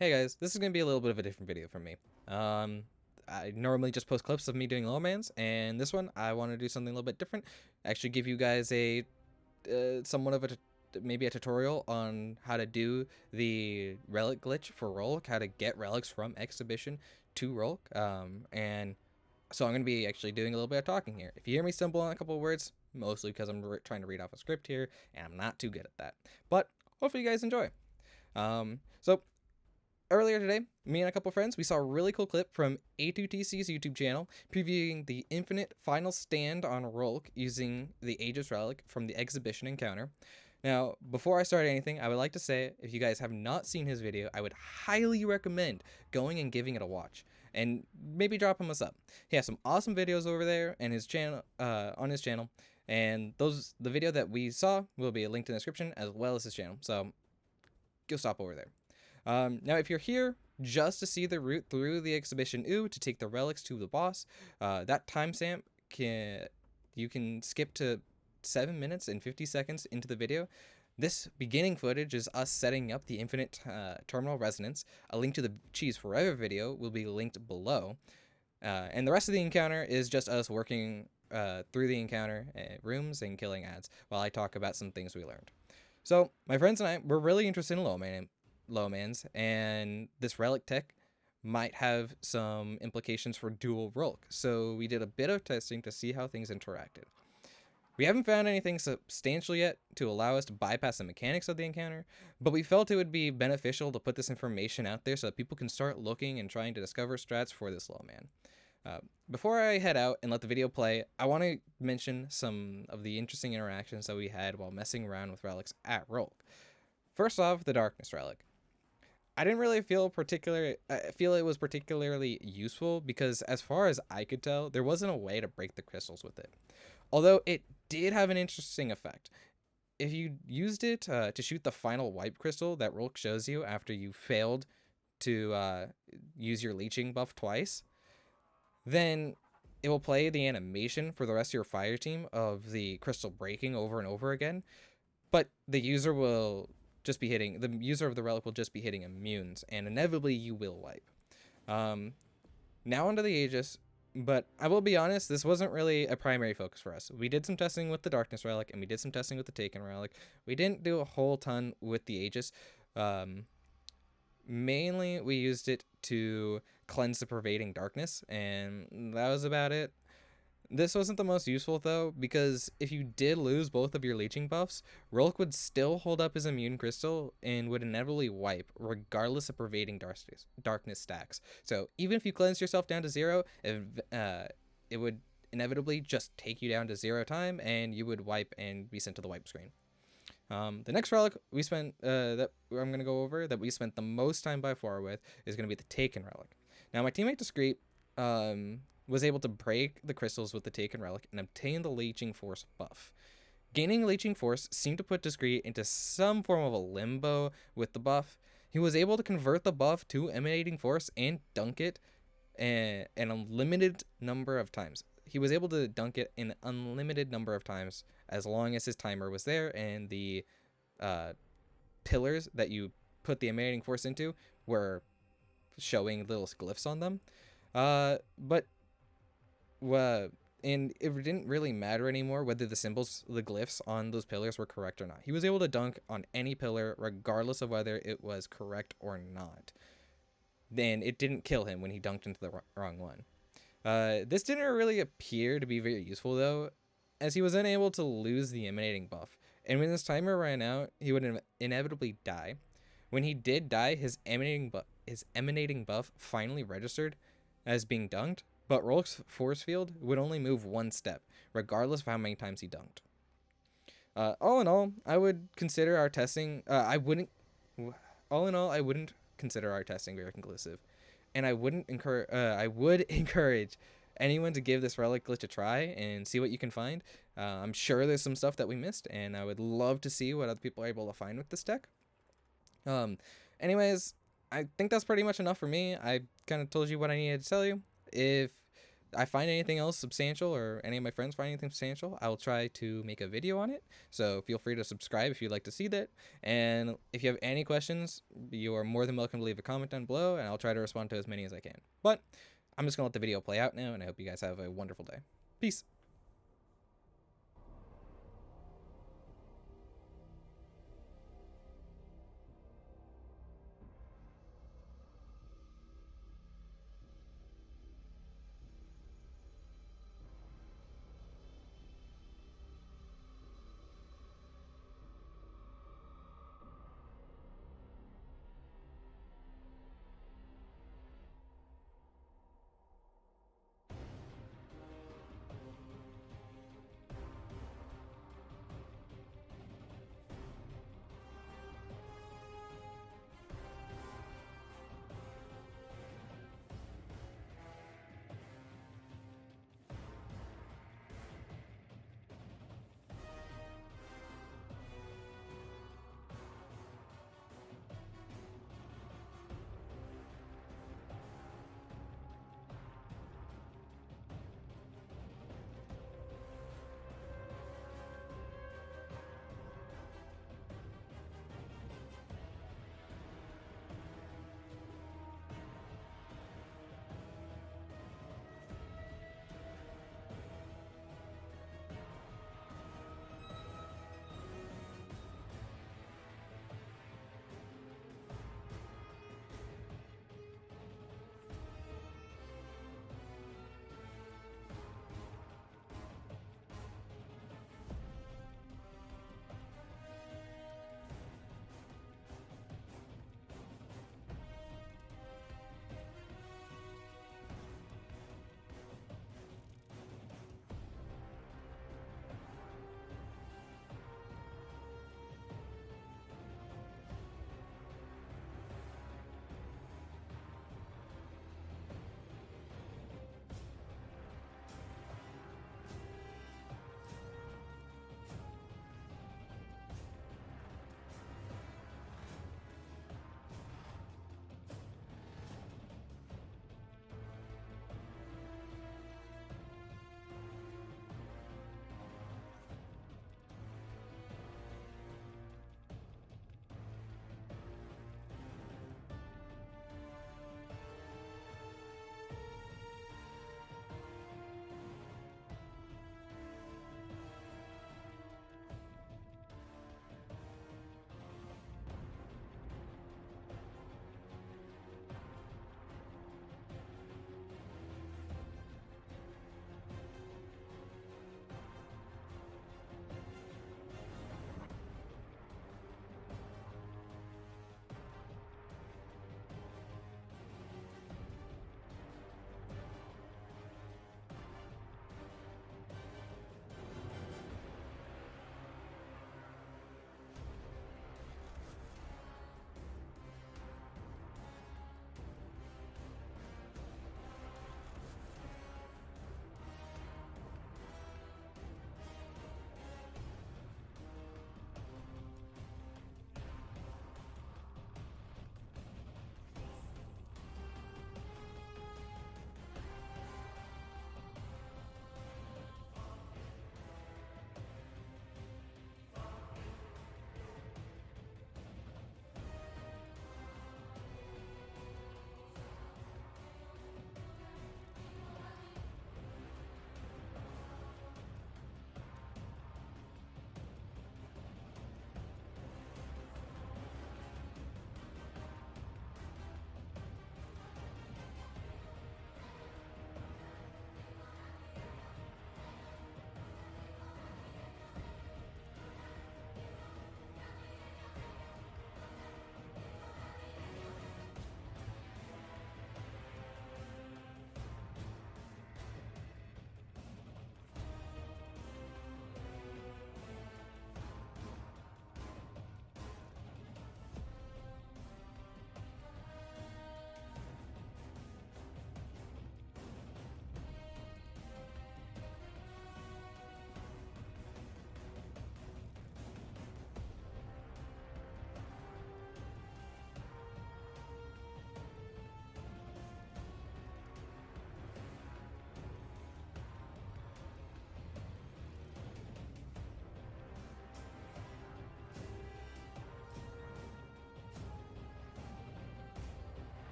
Hey guys, this is going to be a little bit of a different video from me. I normally just post clips of me doing lowmans, and this one I want to do something a little bit different. Actually give you guys a somewhat of maybe a tutorial on how to do the relic glitch for Rhulk, how to get relics from exhibition to Rhulk. And so I'm going to be actually doing a little bit of talking here. If you hear me stumble on a couple of words, mostly because I'm trying to read off a script here, and I'm not too good at that. But hopefully you guys enjoy. So earlier today, me and a couple friends, we saw a really cool clip from A2TC's YouTube channel previewing the infinite final stand on Rhulk using the Aegis relic from the exhibition encounter. Now, before I start anything, I would like to say, if you guys have not seen his video, I would highly recommend going and giving it a watch, and maybe drop him a sub. He has some awesome videos over there and his channel, on his channel, and the video that we saw will be linked in the description as well as his channel. So go stop over there. Now, if you're here just to see the route through the exhibition to take the relics to the boss, that timestamp you can skip to 7 minutes and 50 seconds into the video. This beginning footage is us setting up the infinite terminal resonance. A link to the Cheese Forever video will be linked below. And the rest of the encounter is just us working through the encounter rooms and killing ads while I talk about some things we learned. So my friends and I were really interested in lowmans, and this relic tech might have some implications for dual Rhulk, so we did a bit of testing to see how things interacted. We haven't found anything substantial yet to allow us to bypass the mechanics of the encounter, but we felt it would be beneficial to put this information out there so that people can start looking and trying to discover strats for this lowman. Before I head out and let the video play, I want to mention some of the interesting interactions that we had while messing around with relics at Rhulk. First off, the Darkness relic. I didn't really feel it was particularly useful because, as far as I could tell, there wasn't a way to break the crystals with it. Although it did have an interesting effect. If you used it to shoot the final wipe crystal that Rhulk shows you after you failed to use your leeching buff twice, then it will play the animation for the rest of your fire team of the crystal breaking over and over again, but the user of the relic will just be hitting immunes, and inevitably you will wipe. Now onto the Aegis, but I will be honest, this wasn't really a primary focus for us. We did some testing with the Darkness relic, and we did some testing with the Taken relic. We didn't do a whole ton with the Aegis. Mainly we used it to cleanse the pervading darkness, and that was about it. This wasn't the most useful though, because if you did lose both of your leeching buffs, Rhulk would still hold up his immune crystal and would inevitably wipe, regardless of pervading darkness stacks. So even if you cleanse yourself down to 0, it would inevitably just take you down to 0 time, and you would wipe and be sent to the wipe screen. The next relic we spent that I'm gonna go over that we spent the most time by far with is gonna be the Taken relic. Now my teammate Discreet was able to break the crystals with the Taken relic and obtain the Leeching Force buff. Gaining Leeching Force seemed to put Discreet into some form of a limbo with the buff. He was able to convert the buff to Emanating Force and dunk it an unlimited number of times. He was able to dunk it an unlimited number of times as long as his timer was there and the pillars that you put the Emanating Force into were showing little glyphs on them. And it didn't really matter anymore whether the glyphs on those pillars were correct or not. He was able to dunk on any pillar regardless of whether it was correct or not. Then it didn't kill him when he dunked into the wrong one. This didn't really appear to be very useful though, as he was unable to lose the emanating buff. And when his timer ran out, he would inevitably die. When he did die, his emanating buff finally registered as being dunked, but Rhulk's force field would only move one step, regardless of how many times he dunked. All in all, I would consider our testing. I wouldn't consider our testing very conclusive, and I would encourage anyone to give this relic glitch a try and see what you can find. I'm sure there's some stuff that we missed, and I would love to see what other people are able to find with this deck. Anyways, I think that's pretty much enough for me. I kind of told you what I needed to tell you. If I find anything else substantial, or any of my friends find anything substantial, I will try to make a video on it. So feel free to subscribe if you'd like to see that. And if you have any questions, you are more than welcome to leave a comment down below, and I'll try to respond to as many as I can. But I'm just going to let the video play out now, and I hope you guys have a wonderful day. Peace.